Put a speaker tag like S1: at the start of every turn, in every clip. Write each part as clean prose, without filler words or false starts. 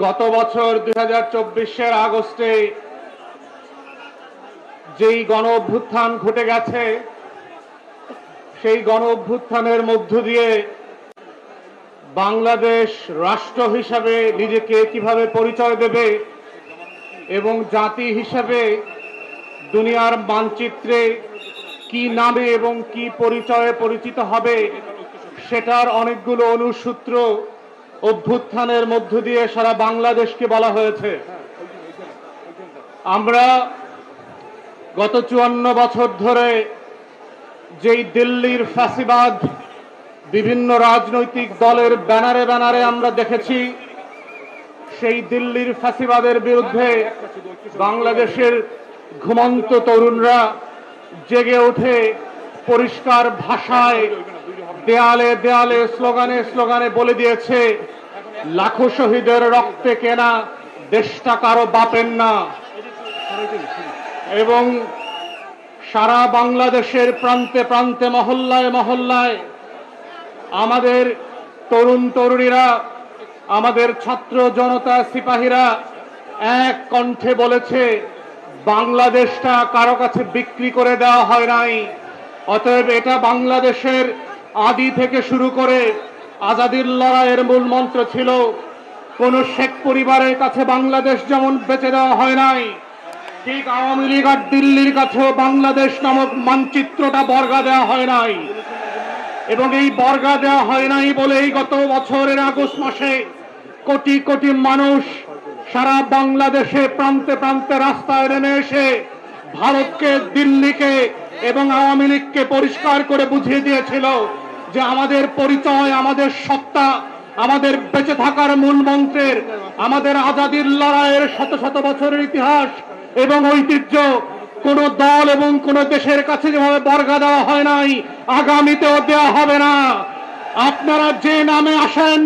S1: গত বছর 2024 আগস্টে যেই গণ অভ্যুত্থান ঘটে গেছে, সেই গণ অভ্যুত্থানের মধ্য দিয়ে বাংলাদেশ রাষ্ট্র হিসাবে নিজেকে কিভাবে পরিচয় দেবে এবং জাতি হিসাবে দুনিয়ার মানচিত্রে কি নামে এবং কি পরিচয়ে পরিচিত হবে, সেটার অনেকগুলো অনুসূত্র অভ্যুত্থানের মধ্য দিয়ে সারা বাংলাদেশকে বলা হয়েছে। আমরা গত 54 বছর ধরে যেই দিল্লির ফ্যাসিবাদ বিভিন্ন রাজনৈতিক দলের ব্যানারে ব্যানারে আমরা দেখেছি, সেই দিল্লির ফ্যাসিবাদের বিরুদ্ধে বাংলাদেশের ঘুমন্ত তরুণরা জেগে ওঠে, পরিষ্কার ভাষায় দেয়ালে দেয়ালে স্লোগানে স্লোগানে বলে দিয়েছে, লাখো শহীদের রক্তে কেনা দেশটা কারো বাপের না। এবং সারা বাংলাদেশের প্রান্তে প্রান্তে মহল্লায় মহল্লায় আমাদের তরুণ তরুণীরা, আমাদের ছাত্র জনতা সিপাহীরা এক কণ্ঠে বলেছে, বাংলাদেশটা কারো কাছে বিক্রি করে দেওয়া হয় নাই। অতএব এটা বাংলাদেশের আদি থেকে শুরু করে আজাদির লড়াইয়ের মূল মন্ত্র ছিল। কোন শেখ পরিবারের কাছে বাংলাদেশ যেমন বেচে দেওয়া হয় নাই, ঠিক আওয়ামী লীগ আর দিল্লির কাছেও বাংলাদেশ নামক মানচিত্রটা বর্গা দেওয়া হয় নাই। এবং এই বর্গা দেওয়া হয় নাই বলেই গত বছরের আগস্ট মাসে কোটি কোটি মানুষ সারা বাংলাদেশে প্রান্তে প্রান্তে রাস্তায় নেমে এসে ভারতকে, দিল্লিকে এবং আওয়ামী লীগকে পরিষ্কার করে বুঝিয়ে দিয়েছিল যে আমাদের পরিচয়, আমাদের সত্তা, আমাদের বেঁচে থাকার মূল মন্ত্রের, আমাদের আজাদির লড়াইয়ের শত শত বছরের ইতিহাস এবং ঐতিহ্য কোন দল এবং কোন দেশের কাছে যেভাবে বর্গা দেওয়া হয় নাই, আগামীতেও দেওয়া হবে না। আপনারা যে নামে আসেন,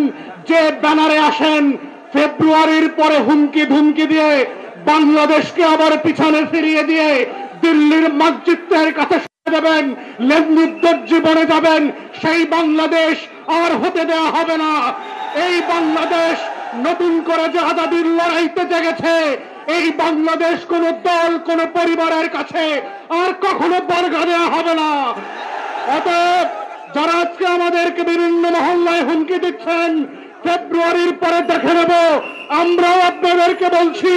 S1: যে ব্যানারে আসেন, ফেব্রুয়ারির পরে হুমকি ধুমকি দিয়ে বাংলাদেশকে আবার পিছনে ফিরিয়ে দিয়ে দিল্লির মানচিত্রের কাছে যাবেন, লেনদুর্দর জীবনে যাবেন, সেই বাংলাদেশ আর হতে দেওয়া হবে না। এই বাংলাদেশ নতুন করে যে আজাদির লড়াইতে জেগেছে, এই বাংলাদেশ কোন দল, কোন পরিবারের কাছে আর কখনো বর্গা দেওয়া হবে না। অতএব যারা আজকে আমাদেরকে বিভিন্ন মহল্লায় হুমকি দিচ্ছেন, ফেব্রুয়ারির পরে দেখে নেব, আমরাও আপনাদেরকে বলছি,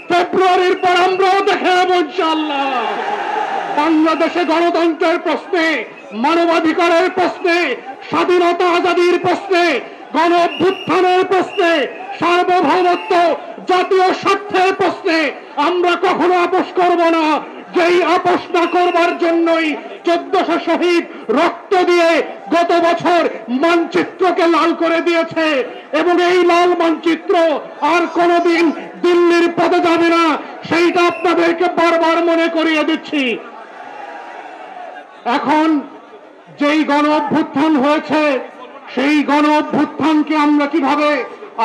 S1: ফেব্রুয়ারির পর আমরাও দেখে নেব ইনশাআল্লাহ। বাংলাদেশে গণতন্ত্রের প্রশ্নে, মানবাধিকারের প্রশ্নে, স্বাধীনতা আজাদির প্রশ্নে, গণ অভ্যুত্থানের প্রশ্নে, সার্বভৌমত্ব, জাতীয় স্বার্থের প্রশ্নে আমরা কখনো আপোষ করব না। যেই আপোষ না করবার জন্যই 1400 শহীদ রক্ত দিয়ে গত বছর মানচিত্রকে লাল করে দিয়েছে এবং এই লাল মানচিত্র আর কোনোদিন দিল্লির পদে যাবে না, সেইটা আপনাদেরকে বারবার মনে করিয়ে দিচ্ছি। এখন যেই গণ অভ্যুত্থান হয়েছে, সেই গণ অভ্যুত্থানকে আমরা কিভাবে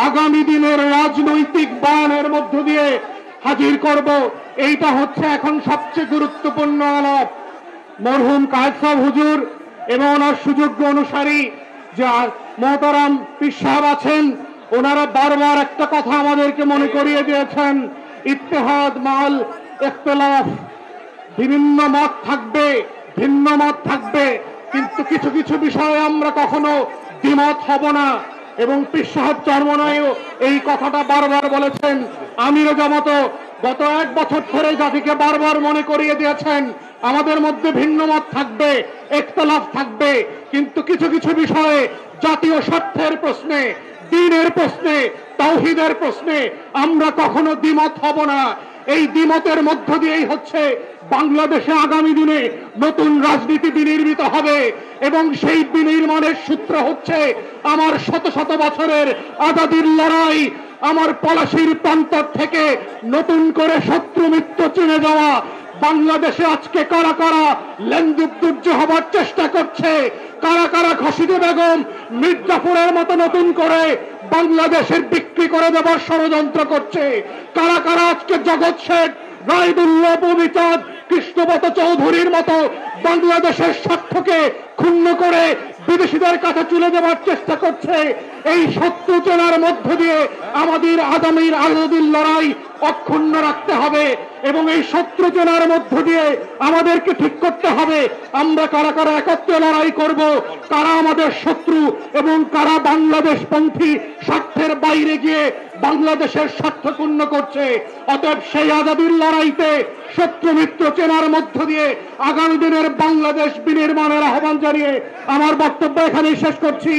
S1: আগামী দিনের রাজনৈতিক বয়ানের মধ্য দিয়ে হাজির করব, এইটা হচ্ছে এখন সবচেয়ে গুরুত্বপূর্ণ আলাপ। মরহুম কায়েদ সাহেব হুজুর এবং ওনার সুযোগ্য অনুসারী যে মোহতারাম পীর সাহেব আছেন, ওনারা বারবার একটা কথা আমাদেরকে মনে করিয়ে দিয়েছেন, ইত্তেহাদ মাল ইখতিলাফ। বিভিন্ন মত থাকবে, ভিন্ন মত থাকবে, কিন্তু কিছু কিছু বিষয়ে আমরা কখনো দ্বিমত হব না। এবং পীর সাহেব চরমনাইও এই কথাটা বারবার বলেছেন। আমিরও জামাত গত 1 বছর ধরে জাতিকে বারবার মনে করিয়ে দিয়েছেন, আমাদের মধ্যে ভিন্ন মত থাকবে, ইখতিলাফ থাকবে, কিন্তু কিছু কিছু বিষয়ে জাতীয় স্বার্থের প্রশ্নে, দ্বীনের প্রশ্নে, তাওহীদের প্রশ্নে আমরা কখনো দ্বিমত হব না। এই দ্বিমতের মধ্য দিয়েই হচ্ছে বাংলাদেশে আগামী দিনে নতুন রাজনীতি বিনির্মিত হবে এবং সেই বিনির্মাণের সূত্র হচ্ছে আমার শত শত বছরের আজাদির লড়াই, আমার পলাশির প্রান্তর থেকে নতুন করে শত্রু মিত্র চিনে যাওয়া। বাংলাদেশে আজকে কারা কারা লেনদুর্য হবার চেষ্টা করছে, কারা কারা খসিদে বেগম, মির্জাফরের মতো নতুন করে বাংলাদেশের বিক্রি করে দেবার ষড়যন্ত্র করছে, কারা কারা আজকে জগৎ শেঠ, রায়দুল্লাহ ববিচাঁদ, কৃষ্ণপত চৌধুরীর মতো বাংলাদেশের স্বার্থকে ক্ষুণ্ণ করে বিদেশিদের কাছে চলে যাওয়ার চেষ্টা করছে। এই শত্রু চেনার মধ্য দিয়ে আমাদের আগামীর লড়াই অক্ষুণ্ণ রাখতে হবে এবং এই শত্রু চেনার মধ্য দিয়ে আমাদেরকে ঠিক করতে হবে আমরা কারা কারা একত্রে লড়াই করব, কারা আমাদের শত্রু এবং কারা বাংলাদেশ পন্থী স্বার্থের বাইরে গিয়ে বাংলাদেশের স্বার্থ ক্ষুণ্ণ করছে। অতএব সেই আজাদির লড়াইতে শত্রু মিত্র চেনার মধ্য দিয়ে আগামী দিনের বাংলাদেশ বিনির্মাণের আহ্বান জানিয়ে আমার বক্তব্য এখানেই শেষ করছি।